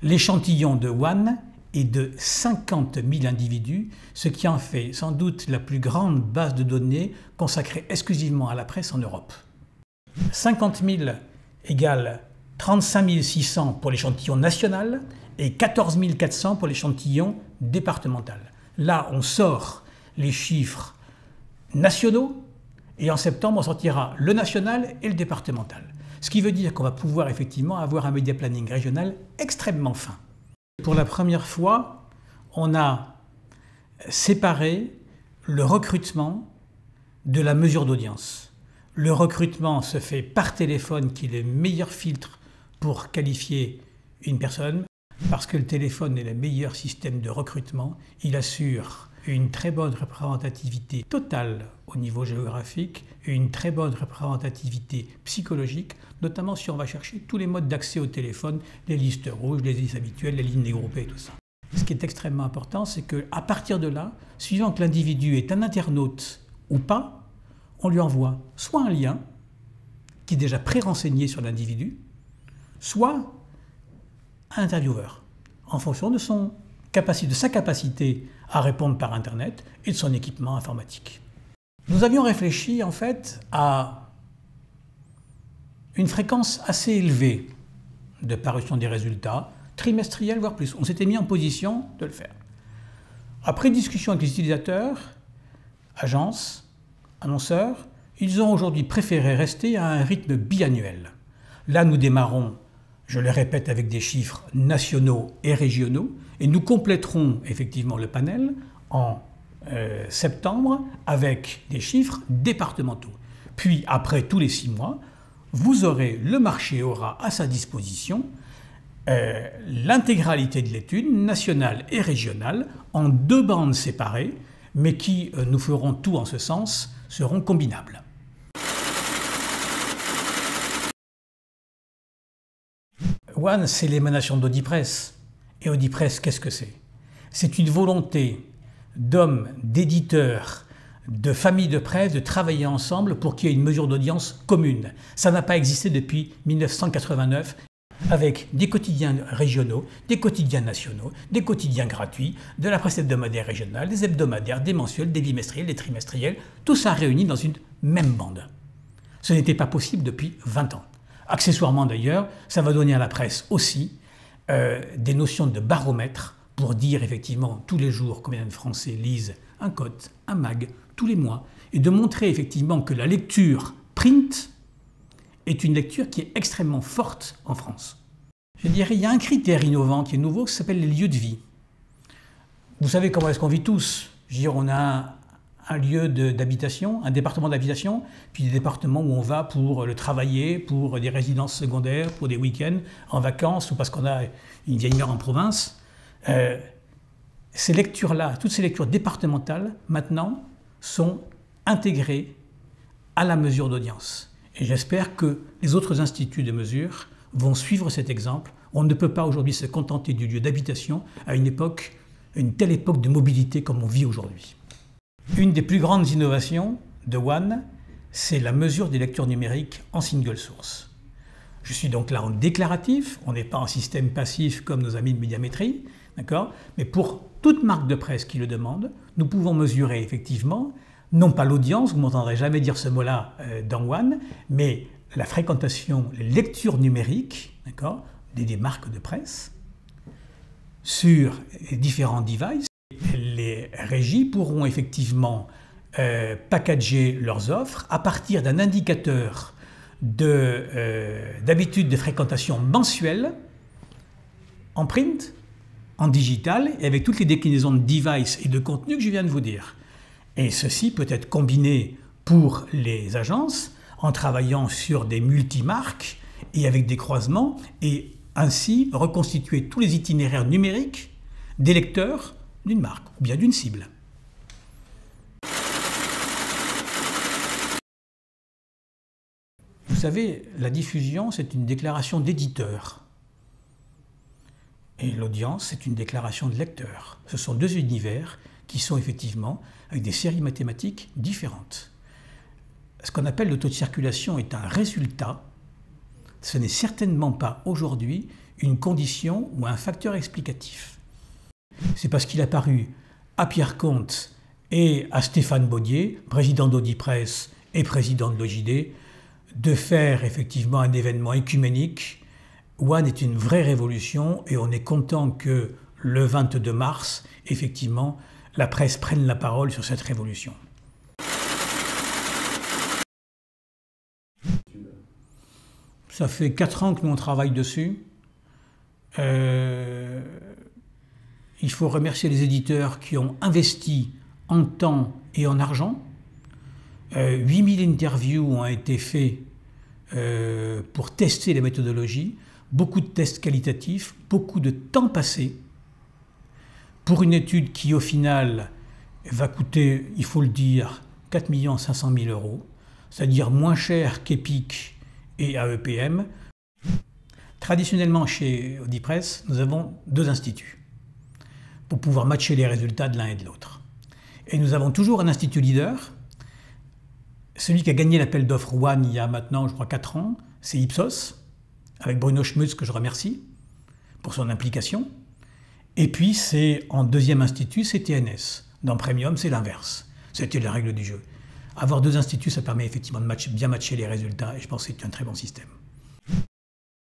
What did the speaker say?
L'échantillon de WAN est de 50 000 individus, ce qui en fait sans doute la plus grande base de données consacrée exclusivement à la presse en Europe. 50 000 égale 35 600 pour l'échantillon national et 14 400 pour l'échantillon départemental. Là, on sort les chiffres nationaux et en septembre, on sortira le national et le départemental. Ce qui veut dire qu'on va pouvoir effectivement avoir un media planning régional extrêmement fin. Pour la première fois, on a séparé le recrutement de la mesure d'audience. Le recrutement se fait par téléphone, qui est le meilleur filtre pour qualifier une personne, parce que le téléphone est le meilleur système de recrutement. Il assure une très bonne représentativité totale au niveau géographique et une très bonne représentativité psychologique, notamment si on va chercher tous les modes d'accès au téléphone, les listes rouges, les listes habituelles, les lignes dégroupées et tout ça. Ce qui est extrêmement important, c'est qu'à partir de là, suivant que l'individu est un internaute ou pas, on lui envoie soit un lien qui est déjà pré-renseigné sur l'individu, soit un intervieweur, en fonction de sa capacité à répondre par Internet et de son équipement informatique. Nous avions réfléchi en fait à une fréquence assez élevée de parution des résultats, trimestriels voire plus. On s'était mis en position de le faire. Après discussion avec les utilisateurs, agences, annonceurs, ils ont aujourd'hui préféré rester à un rythme biannuel. Là, nous démarrons, je le répète, avec des chiffres nationaux et régionaux, et nous compléterons effectivement le panel en septembre avec des chiffres départementaux. Puis, après tous les 6 mois, le marché aura à sa disposition l'intégralité de l'étude, nationale et régionale, en 2 bandes séparées, mais qui, nous ferons tout en ce sens, seront combinables. WAN, c'est l'émanation d'Audipresse. Et Audipresse, qu'est-ce que c'est? C'est une volonté d'hommes, d'éditeurs, de familles de presse de travailler ensemble pour qu'il y ait une mesure d'audience commune. Ça n'a pas existé depuis 1989, avec des quotidiens régionaux, des quotidiens nationaux, des quotidiens gratuits, de la presse hebdomadaire régionale, des hebdomadaires, des mensuels, des bimestriels, des trimestriels, tout ça réuni dans une même bande. Ce n'était pas possible depuis 20 ans. Accessoirement d'ailleurs, ça va donner à la presse aussi des notions de baromètre pour dire effectivement tous les jours combien de Français lisent un cote, un mag, tous les mois, et de montrer effectivement que la lecture print est une lecture qui est extrêmement forte en France. Je dirais, il y a un critère innovant qui est nouveau, qui s'appelle les lieux de vie. Vous savez comment est-ce qu'on vit tous? Je veux dire, on a un lieu d'habitation, un département d'habitation, puis des départements où on va pour le travailler, pour des résidences secondaires, pour des week-ends, en vacances, ou parce qu'on a une vieille heure en province. Ces lectures-là, toutes ces lectures départementales, maintenant, sont intégrées à la mesure d'audience. Et j'espère que les autres instituts de mesure vont suivre cet exemple. On ne peut pas aujourd'hui se contenter du lieu d'habitation à une telle époque de mobilité comme on vit aujourd'hui. Une des plus grandes innovations de WAN, c'est la mesure des lectures numériques en single source. Je suis donc là en déclaratif, on n'est pas en système passif comme nos amis de Médiamétrie, d'accord? Mais pour toute marque de presse qui le demande, nous pouvons mesurer effectivement, non pas l'audience, vous ne m'entendrez jamais dire ce mot-là dans WAN, mais la fréquentation, les lectures numériques, d'accord, des marques de presse sur différents devices. Les régies pourront effectivement packager leurs offres à partir d'un indicateur d'habitude de fréquentation mensuelle en print, en digital et avec toutes les déclinaisons de devices et de contenu que je viens de vous dire. Et ceci peut être combiné pour les agences en travaillant sur des multimarques et avec des croisements et ainsi reconstituer tous les itinéraires numériques des lecteurs d'une marque ou bien d'une cible. Vous savez, la diffusion, c'est une déclaration d'éditeur. Et l'audience, c'est une déclaration de lecteur. Ce sont 2 univers qui sont effectivement avec des séries mathématiques différentes. Ce qu'on appelle le taux de circulation est un résultat. Ce n'est certainement pas aujourd'hui une condition ou un facteur explicatif. C'est parce qu'il a paru à Pierre Comte et à Stéphane Baudier, président d'Audipresse et président de l'OJD, de faire effectivement un événement écuménique. One est une vraie révolution et on est content que le 22 mars, effectivement, la presse prenne la parole sur cette révolution. Ça fait 4 ans que nous on travaille dessus. Il faut remercier les éditeurs qui ont investi en temps et en argent. 8000 interviews ont été faites pour tester les méthodologies, beaucoup de tests qualitatifs, beaucoup de temps passé pour une étude qui au final va coûter, il faut le dire, 4 500 000 €, c'est-à-dire moins cher qu'EPIC et AEPM. Traditionnellement chez Audipresse, nous avons 2 instituts pour pouvoir matcher les résultats de l'un et de l'autre. Et nous avons toujours un institut leader. Celui qui a gagné l'appel d'offres One il y a maintenant, je crois, 4 ans, c'est Ipsos, avec Bruno Schmutz, que je remercie pour son implication. Et puis, c'est en 2e institut, c'est TNS. Dans Premium, c'est l'inverse. C'était la règle du jeu. Avoir 2 instituts, ça permet effectivement de bien matcher les résultats, et je pense que c'est un très bon système.